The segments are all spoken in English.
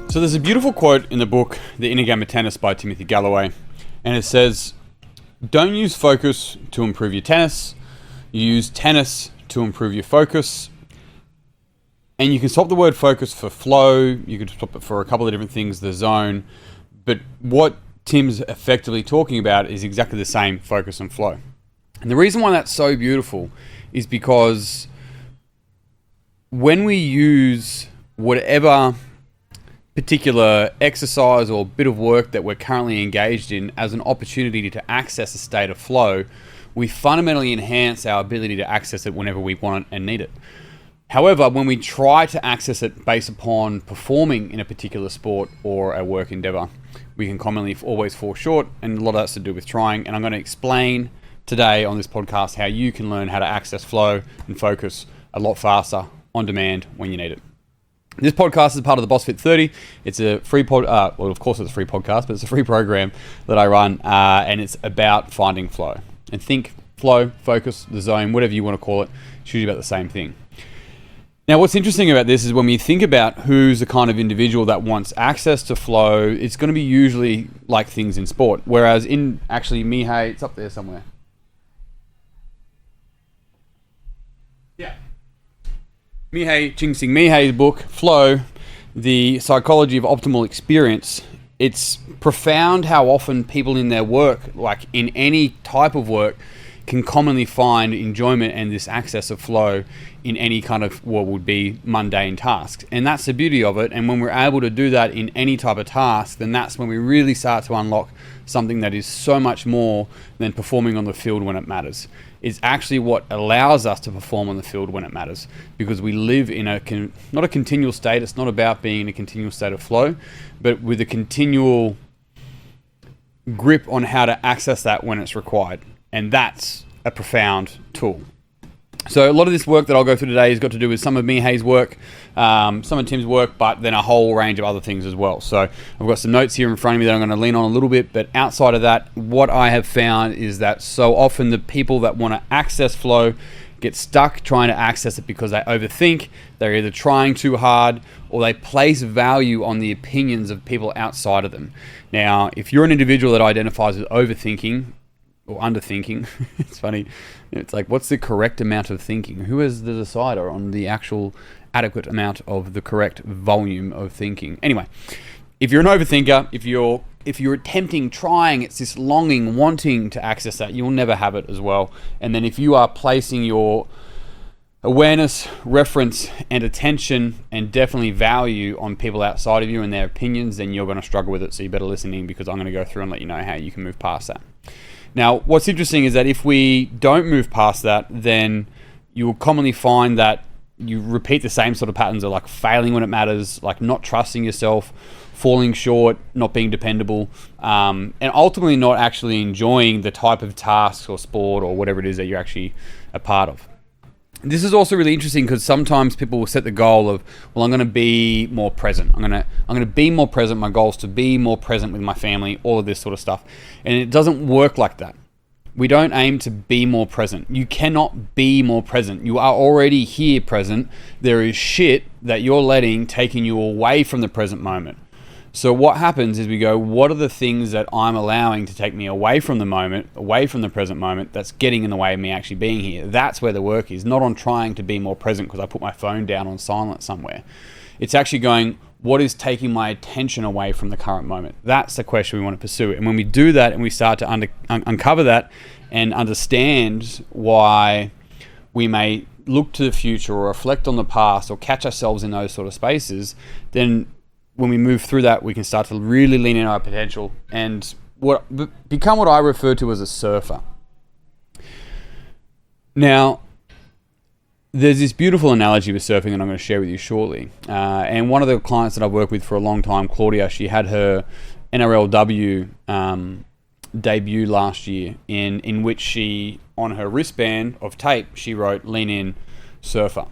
So there's a beautiful quote in the book, The Inner Game of Tennis by Timothy Galloway, and it says, "Don't use focus to improve your tennis, use tennis to improve your focus." And you can swap the word focus for flow, you could swap it for a couple of different things, the zone, but what Tim's effectively talking about is exactly the same, focus and flow. And the reason why that's so beautiful is because when we use whatever particular exercise or bit of work that we're currently engaged in as an opportunity to access a state of flow, we fundamentally enhance our ability to access it whenever we want it and need it. However, when we try to access it based upon performing in a particular sport or a work endeavor, we can commonly always fall short, and a lot of that's to do with trying. And I'm going to explain today on this podcast how you can learn how to access flow and focus a lot faster on demand when you need it. This podcast is part of the BSFT30. It's a free well, of course it's a free podcast, but it's a free program that I run, and it's about finding flow. And think flow, focus, the zone, whatever you want to call it, it's usually about the same thing. Now, what's interesting about this is when we think about who's the kind of individual that wants access to flow, it's going to be usually like things in sport. Whereas in actually Mihai, it's up there somewhere. Yeah. Csikszentmihalyi Mihai's book, Flow, The Psychology of Optimal Experience, it's profound how often people in their work, like in any type of work, can commonly find enjoyment and this access of flow in any kind of what would be mundane tasks. And that's the beauty of it. And when we're able to do that in any type of task, then that's when we really start to unlock something that is so much more than performing on the field when it matters. It's actually what allows us to perform on the field when it matters, because we live in not a continual state. It's not about being in a continual state of flow, but with a continual grip on how to access that when it's required. And that's a profound tool. So a lot of this work that I'll go through today has got to do with some of Mihai's work, some of Tim's work, but then a whole range of other things as well. So I've got some notes here in front of me that I'm going to lean on a little bit, but outside of that, what I have found is that so often the people that want to access flow get stuck trying to access it because they overthink, they're either trying too hard, or they place value on the opinions of people outside of them. Now, if you're an individual that identifies with overthinking, or underthinking, it's funny. It's like, what's the correct amount of thinking? Who is the decider on the actual adequate amount of the correct volume of thinking? Anyway, if you're an overthinker, if you're attempting, trying, it's this longing, wanting to access that, you'll never have it as well. And then if you are placing your awareness, reference, and attention, and definitely value on people outside of you and their opinions, then you're going to struggle with it. So you better listen in, because I'm going to go through and let you know how you can move past that. Now, what's interesting is that if we don't move past that, then you will commonly find that you repeat the same sort of patterns of like failing when it matters, like not trusting yourself, falling short, not being dependable, and ultimately not actually enjoying the type of tasks or sport or whatever it is that you're actually a part of. This is also really interesting because sometimes people will set the goal of, well, I'm going to be more present. I'm going to be more present. My goal is to be more present with my family, all of this sort of stuff. And it doesn't work like that. We don't aim to be more present. You cannot be more present. You are already here present. There is shit that you're letting taking you away from the present moment. So what happens is we go, what are the things that I'm allowing to take me away from the moment, away from the present moment, that's getting in the way of me actually being here? That's where the work is, not on trying to be more present because I put my phone down on silent somewhere. It's actually going, what is taking my attention away from the current moment? That's the question we want to pursue. And when we do that and we start to uncover that and understand why we may look to the future or reflect on the past or catch ourselves in those sort of spaces, then when we move through that, we can start to really lean in our potential and become what I refer to as a surfer. Now, there's this beautiful analogy with surfing that I'm going to share with you shortly. And one of the clients that I've worked with for a long time, Claudia, she had her NRLW debut last year in which she, on her wristband of tape, she wrote, "Lean in, surfer."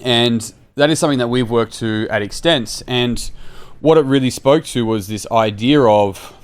And that is something that we've worked to at extent, and what it really spoke to was this idea of,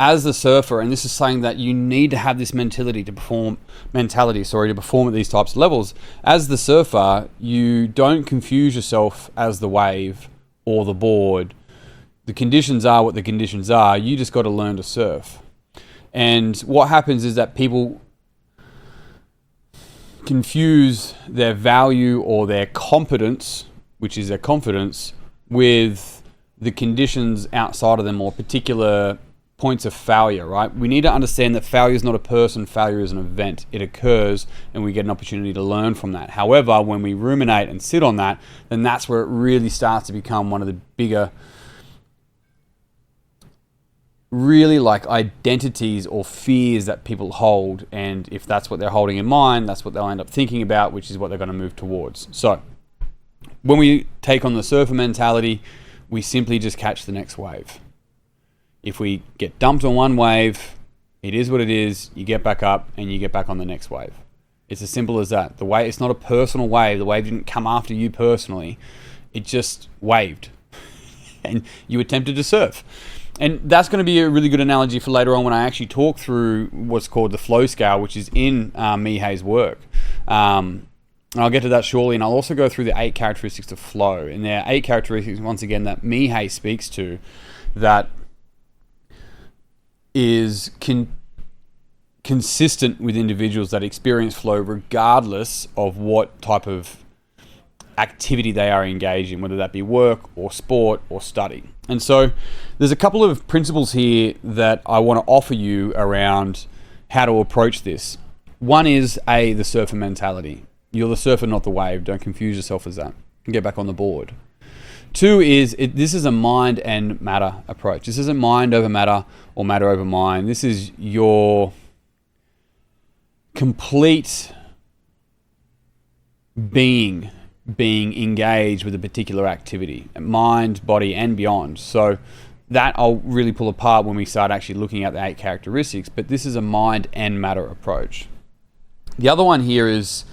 as the surfer, and this is saying that you need to have this mentality to perform at these types of levels. As the surfer, you don't confuse yourself as the wave or the board. The conditions are what the conditions are. You just got to learn to surf. And what happens is that people confuse their value or their competence, which is their confidence, with the conditions outside of them or particular points of failure, right? We need to understand that failure is not a person, failure is an event. It occurs and we get an opportunity to learn from that. However, when we ruminate and sit on that, then that's where it really starts to become one of the bigger, really like identities or fears that people hold. And if that's what they're holding in mind, that's what they'll end up thinking about, which is what they're going to move towards. So when we take on the surfer mentality, we simply just catch the next wave. If we get dumped on one wave, it is what it is. You get back up and you get back on the next wave. It's as simple as that. The wave, it's not a personal wave. The wave didn't come after you personally. It just waved and you attempted to surf. And that's going to be a really good analogy for later on when I actually talk through what's called the flow scale, which is in Mihei's work. And I'll get to that shortly. And I'll also go through the 8 characteristics of flow. And there are 8 characteristics, once again, that Mihai speaks to that is consistent with individuals that experience flow regardless of what type of activity they are engaged in, whether that be work or sport or study. And so there's a couple of principles here that I want to offer you around how to approach this. One is the surfer mentality. You're the surfer, not the wave. Don't confuse yourself as that. Get back on the board. 2 is, this is a mind and matter approach. This isn't mind over matter or matter over mind. This is your complete being engaged with a particular activity, mind, body, and beyond. So that I'll really pull apart when we start actually looking at the 8 characteristics, but this is a mind and matter approach. The other one here is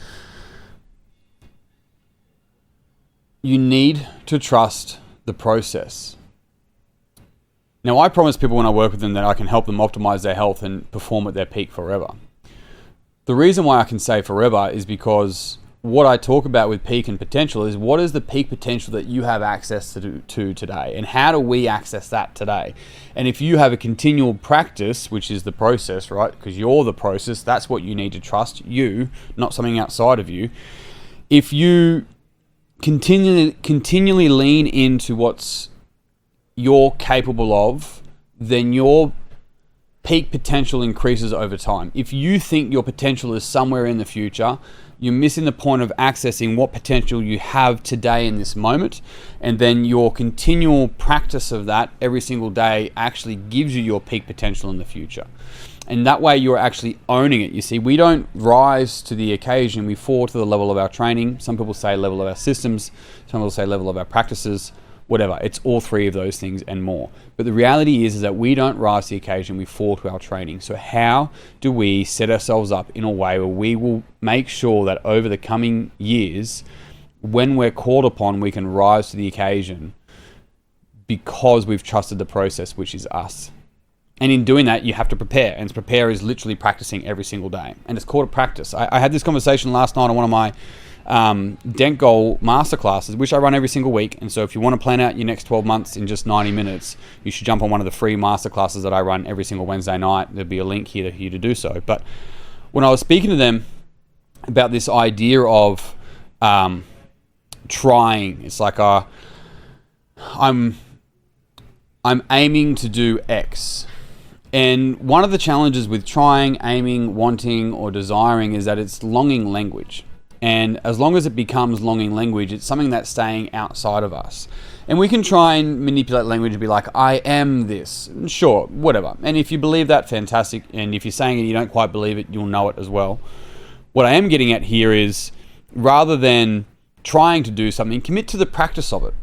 you need to trust the process. Now, I promise people when I work with them that I can help them optimize their health and perform at their peak forever. The reason why I can say forever is because what I talk about with peak and potential is what is the peak potential that you have access to today, and how do we access that today? And if you have a continual practice, which is the process, right? Because you're the process, that's what you need to trust, you, not something outside of you. If you continually lean into what's you're capable of, then your peak potential increases over time. If you think your potential is somewhere in the future, you're missing the point of accessing what potential you have today in this moment, and then your continual practice of that every single day actually gives you your peak potential in the future. And that way you're actually owning it. You see, we don't rise to the occasion, we fall to the level of our training. Some people say level of our systems, some people say level of our practices, whatever. It's all 3 of those things and more. But the reality is that we don't rise to the occasion, we fall to our training. So how do we set ourselves up in a way where we will make sure that over the coming years, when we're called upon, we can rise to the occasion because we've trusted the process, which is us. And in doing that, you have to prepare. And prepare is literally practicing every single day. And it's called a practice. I had this conversation last night on one of my Dent Goal masterclasses, which I run every single week. And so if you want to plan out your next 12 months in just 90 minutes, you should jump on one of the free masterclasses that I run every single Wednesday night. There'll be a link here for you to do so. But when I was speaking to them about this idea of trying, it's like I'm aiming to do X. And one of the challenges with trying, aiming, wanting, or desiring is that it's longing language. And as long as it becomes longing language, it's something that's staying outside of us. And we can try and manipulate language and be like, I am this. Sure, whatever. And if you believe that, fantastic. And if you're saying it and you don't quite believe it, you'll know it as well. What I am getting at here is, rather than trying to do something, commit to the practice of it.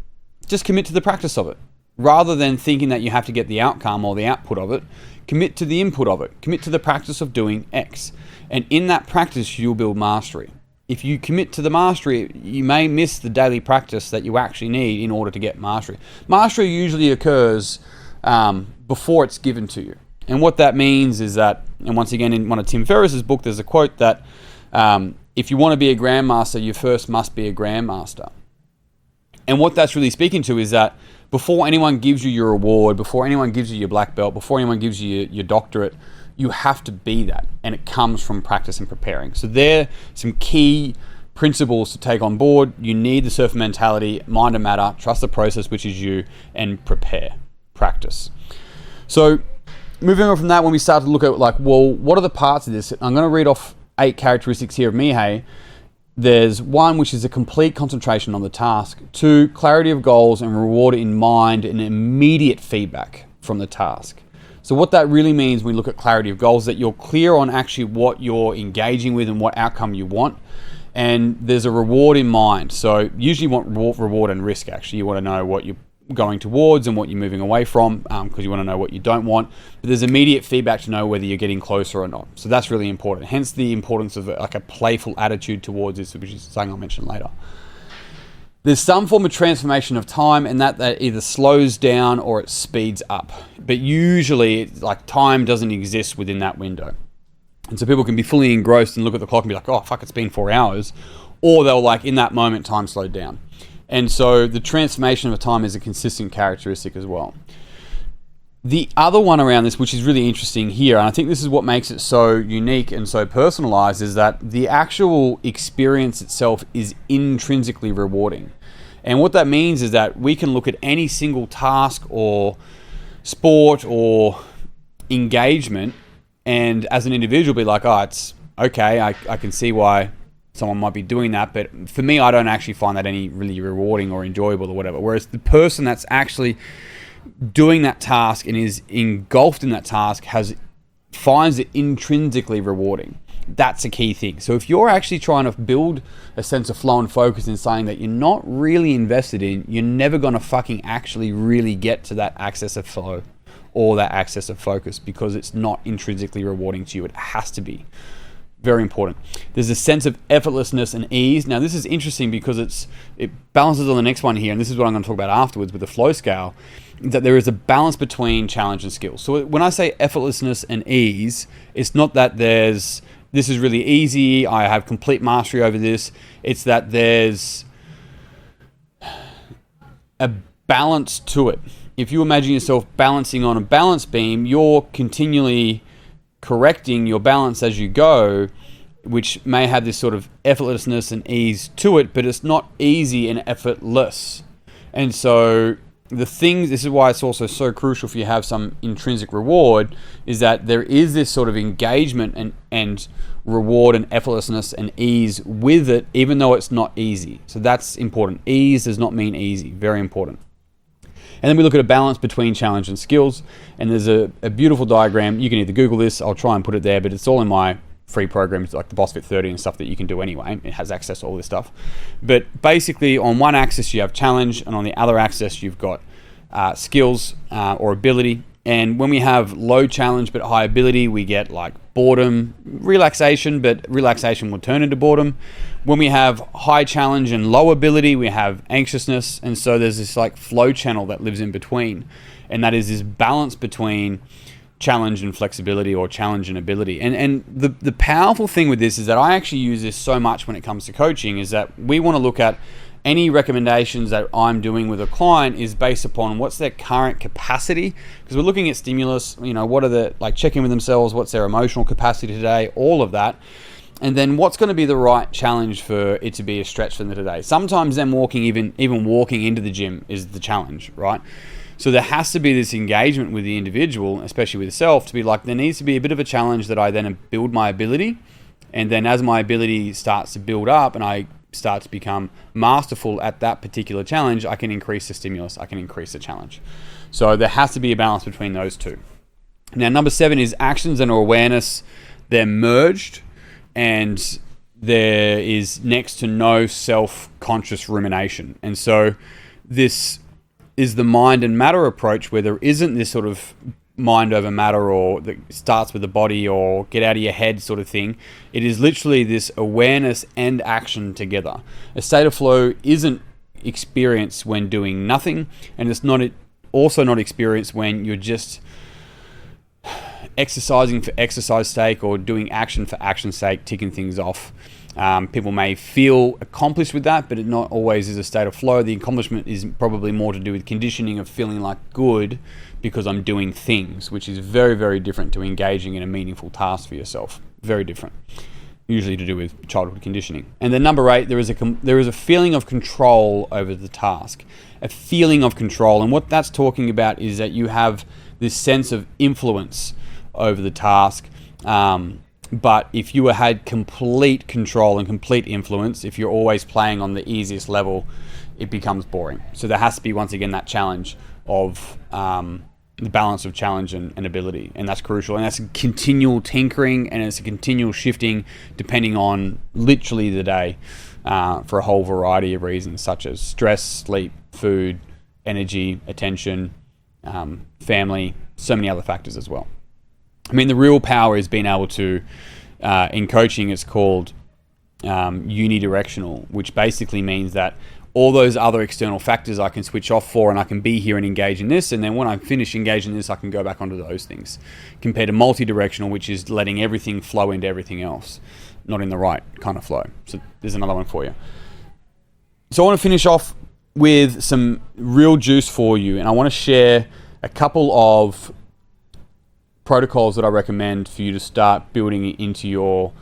Just commit to the practice of it. Rather than thinking that you have to get the outcome or the output of it, commit to the input of it. Commit to the practice of doing X. And in that practice, you'll build mastery. If you commit to the mastery, you may miss the daily practice that you actually need in order to get mastery. Mastery usually occurs before it's given to you. And what that means is that, and once again, in one of Tim Ferriss's book, there's a quote that if you want to be a grandmaster, you first must be a grandmaster. And what that's really speaking to is that before anyone gives you your award, before anyone gives you your black belt, before anyone gives you your doctorate, you have to be that. And it comes from practice and preparing. So there are some key principles to take on board. You need the surfer mentality, mind and matter, trust the process, which is you, and practice. So moving on from that, when we start to look at like, well, what are the parts of this? I'm going to read off 8 characteristics here of Mihei. There's 1, which is a complete concentration on the task. 2, clarity of goals and reward in mind and immediate feedback from the task. So what that really means when we look at clarity of goals, that you're clear on actually what you're engaging with and what outcome you want. And there's a reward in mind. So usually you want reward and risk, actually. You want to know what you're going towards and what you're moving away from, because you want to know what you don't want. But there's immediate feedback to know whether you're getting closer or not. So that's really important. Hence the importance of like a playful attitude towards this, which is something I'll mention later. There's some form of transformation of time, and that either slows down or it speeds up. But usually, like, time doesn't exist within that window. And so people can be fully engrossed and look at the clock and be like, oh, fuck, it's been 4 hours. Or they'll, like, in that moment, time slowed down. And so the transformation of time is a consistent characteristic as well. The other one around this, which is really interesting here, and I think this is what makes it so unique and so personalized, is that the actual experience itself is intrinsically rewarding. And what that means is that we can look at any single task or sport or engagement and as an individual be like, oh, it's okay, I can see why someone might be doing that, but for me, I don't actually find that any really rewarding or enjoyable or whatever. Whereas the person that's actually doing that task and is engulfed in that task finds it intrinsically rewarding. That's a key thing. So if you're actually trying to build a sense of flow and focus in something that you're not really invested in, you're never going to fucking actually really get to that access of flow or that access of focus, because it's not intrinsically rewarding to you. It has to be. Very important. There's a sense of effortlessness and ease. Now, this is interesting because it balances on the next one here, and this is what I'm going to talk about afterwards with the flow scale, that there is a balance between challenge and skill. So when I say effortlessness and ease, it's not that this is really easy, I have complete mastery over this. It's that there's a balance to it. If you imagine yourself balancing on a balance beam, you're continually correcting your balance as you go, which may have this sort of effortlessness and ease to it, but it's not easy and effortless. And so this is why it's also so crucial for you to have some intrinsic reward, is that there is this sort of engagement and reward and effortlessness and ease with it, even though it's not easy. So that's important. Ease does not mean easy. Very important. And then we look at a balance between challenge and skills. And there's a beautiful diagram. You can either Google this, I'll try and put it there, but it's all in my free programs like the BSFT30 and stuff that you can do anyway. It has access to all this stuff. But basically on one axis you have challenge, and on the other axis you've got skills or ability. And when we have low challenge but high ability, we get like boredom, relaxation, but relaxation will turn into boredom. When we have high challenge and low ability, we have anxiousness. And so there's this like flow channel that lives in between. And that is this balance between challenge and flexibility, or challenge and ability. And the powerful thing with this is that I actually use this so much when it comes to coaching, is that we want to look at any recommendations that I'm doing with a client is based upon what's their current capacity, because we're looking at stimulus, what are the, like, checking with themselves, what's their emotional capacity today, all of that. And then what's going to be the right challenge for it to be a stretch for them today. Sometimes them even walking into the gym is the challenge, right? So there has to be this engagement with the individual, especially with the self, to be like, there needs to be a bit of a challenge that I then build my ability. And then as my ability starts to build up and I start to become masterful at that particular challenge, I can increase the stimulus, I can increase the challenge. So there has to be a balance between those two. Now, number 7 is actions and awareness. They're merged, and there is next to no self-conscious rumination. And so this is the mind and matter approach, where there isn't this sort of mind over matter, or that starts with the body, or get out of your head sort of thing. It is literally this awareness and action together. A state of flow isn't experienced when doing nothing, and it's also not experienced when you're just exercising for exercise sake, or doing action for action's sake, ticking things off. People may feel accomplished with that, but it not always is a state of flow. The accomplishment is probably more to do with conditioning of feeling like good because I'm doing things, which is very, very different to engaging in a meaningful task for yourself. Very different. Usually to do with childhood conditioning. And then number 8, there is a feeling of control over the task. A feeling of control. And what that's talking about is that you have this sense of influence over the task. But if you had complete control and complete influence, if you're always playing on the easiest level, it becomes boring. So there has to be, once again, that challenge of the balance of challenge and ability. And that's crucial. And that's a continual tinkering, and it's a continual shifting depending on literally the day for a whole variety of reasons, such as stress, sleep, food, energy, attention, family, so many other factors as well. I mean, the real power is being able to, in coaching, it's called unidirectional, which basically means that all those other external factors I can switch off for, and I can be here and engage in this, and then when I finish engaging this, I can go back onto those things. Compared to multi-directional, which is letting everything flow into everything else, not in the right kind of flow. So there's another one for you. So I want to finish off with some real juice for you, and I want to share a couple of protocols that I recommend for you to start building into your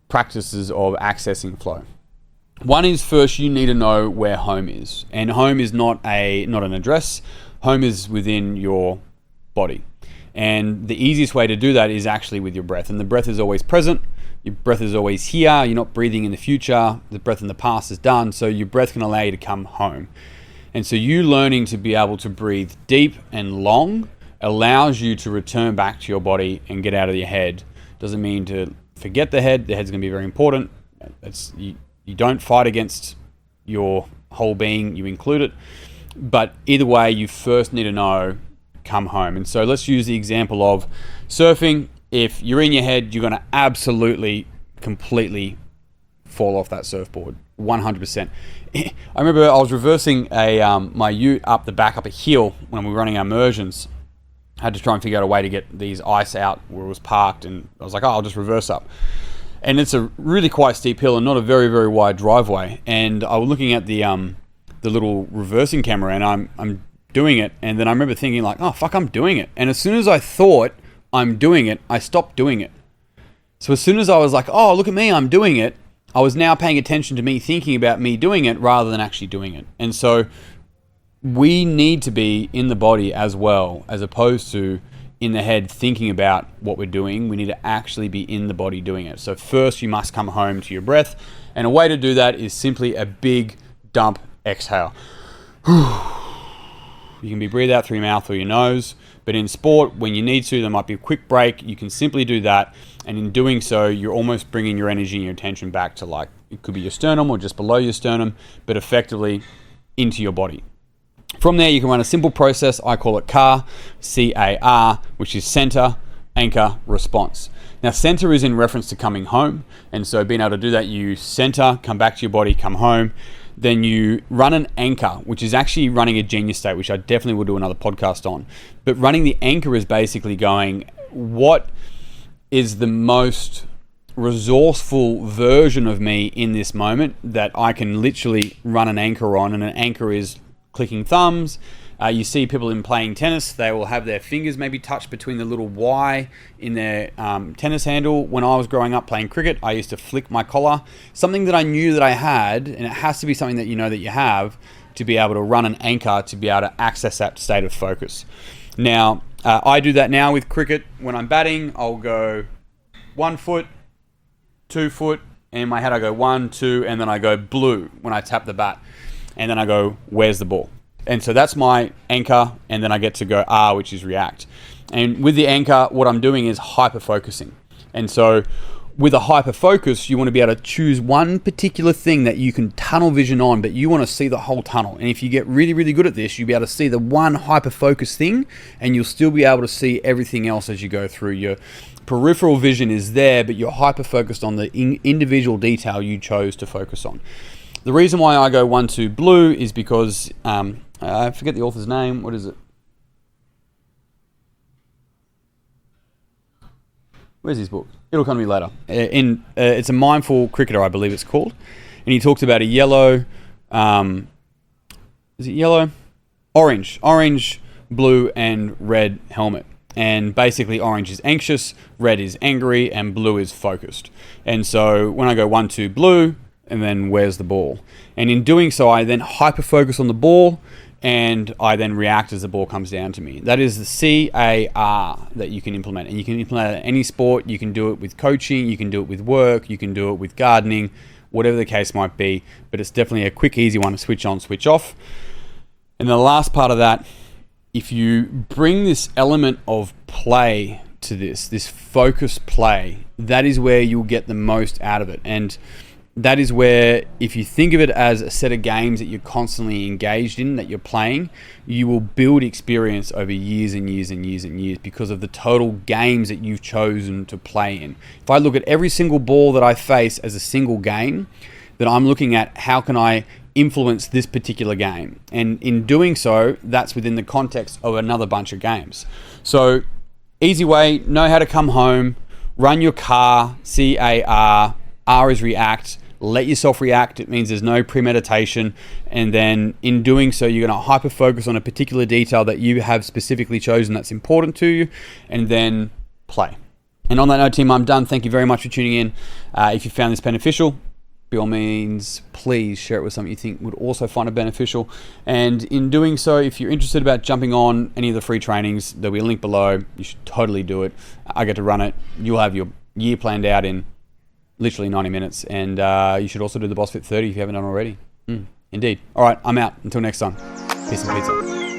practices of accessing flow. One is, first, you need to know where home is. And home is not an address. Home is within your body. And the easiest way to do that is actually with your breath. And the breath is always present. Your breath is always here. You're not breathing in the future. The breath in the past is done. So your breath can allow you to come home. And so you learning to be able to breathe deep and long allows you to return back to your body and get out of your head. Doesn't mean to forget the head. The head's going to be very important. You don't fight against your whole being, you include it. But either way, you first need to know, come home. And so let's use the example of surfing. If you're in your head, you're going to absolutely, completely fall off that surfboard, 100%. I remember I was reversing my ute up a hill when we were running our immersions. I had to try and figure out a way to get these ice out where it was parked, and I was like, I'll just reverse up. And it's a really quite steep hill and not a very, very wide driveway. And I was looking at the little reversing camera, and I'm doing it, and then I remember thinking like, oh fuck, I'm doing it. And as soon as I thought I'm doing it, I stopped doing it. So as soon as I was like, oh, look at me, I'm doing it, I was now paying attention to me thinking about me doing it rather than actually doing it. And so we need to be in the body as well, as opposed to in the head thinking about what we're doing. We need to actually be in the body doing it. So first you must come home to your breath. And a way to do that is simply a big dump exhale. You can be breathe out through your mouth or your nose. But in sport, when you need to, there might be a quick break. You can simply do that. And in doing so, you're almost bringing your energy and your attention back to, like, it could be your sternum or just below your sternum, but effectively into your body. From there, you can run a simple process. I call it CAR, C-A-R, which is center, anchor, response. Now, center is in reference to coming home. And so being able to do that, you center, come back to your body, come home. Then you run an anchor, which is actually running a genius state, which I definitely will do another podcast on. But running the anchor is basically going, what is the most resourceful version of me in this moment that I can literally run an anchor on? And an anchor is clicking thumbs. You see people in playing tennis, they will have their fingers maybe touched between the little Y in their tennis handle. When I was growing up playing cricket, I used to flick my collar. Something that I knew that I had, and it has to be something that you know that you have, to be able to run an anchor, to be able to access that state of focus. Now, I do that now with cricket. When I'm batting, I'll go 1 foot, 2 foot, and in my head I go 1, 2, and then I go blue when I tap the bat. And then I go, where's the ball? And so that's my anchor, and then I get to go R, which is react. And with the anchor, what I'm doing is hyper-focusing. And so with a hyper-focus, you want to be able to choose one particular thing that you can tunnel vision on, but you want to see the whole tunnel. And if you get really, really good at this, you'll be able to see the one hyper-focus thing, and you'll still be able to see everything else as you go through. Your peripheral vision is there, but you're hyper-focused on the individual detail you chose to focus on. The reason why I go 1, 2, blue is because, I forget the author's name. What is it? Where's his book? It'll come to me later. It's a mindful cricketer, I believe it's called, and he talks about a yellow. Is it yellow? Orange, blue, and red helmet. And basically, orange is anxious, red is angry, and blue is focused. And so when I go 1, 2, blue, and then where's the ball? And in doing so, I then hyper focus on the ball, and I then react as the ball comes down to me. That is the CAR that you can implement. And you can implement it at any sport. You can do it with coaching, you can do it with work, you can do it with gardening, whatever the case might be. But it's definitely a quick, easy one to switch on, switch off. And the last part of that, if you bring this element of play to this focused play, that is where you'll get the most out of it. And that is where, if you think of it as a set of games that you're constantly engaged in, that you're playing, you will build experience over years and years and years and years because of the total games that you've chosen to play in. If I look at every single ball that I face as a single game, then I'm looking at how can I influence this particular game. And in doing so, that's within the context of another bunch of games. So, easy way, know how to come home, run your CAR, C-A-R, R is react, let yourself react. It means there's no premeditation. And then in doing so, you're going to hyper focus on a particular detail that you have specifically chosen that's important to you, and then play. And on that note, team, I'm done. Thank you very much for tuning in. If you found this beneficial, by all means, please share it with someone you think would also find it beneficial. And in doing so, if you're interested about jumping on any of the free trainings, there'll be a link below. You should totally do it. I get to run it. You'll have your year planned out in literally 90 minutes. And you should also do the BSFT30 if you haven't done already. Indeed. All right, I'm out. Until next time. Peace and pizza.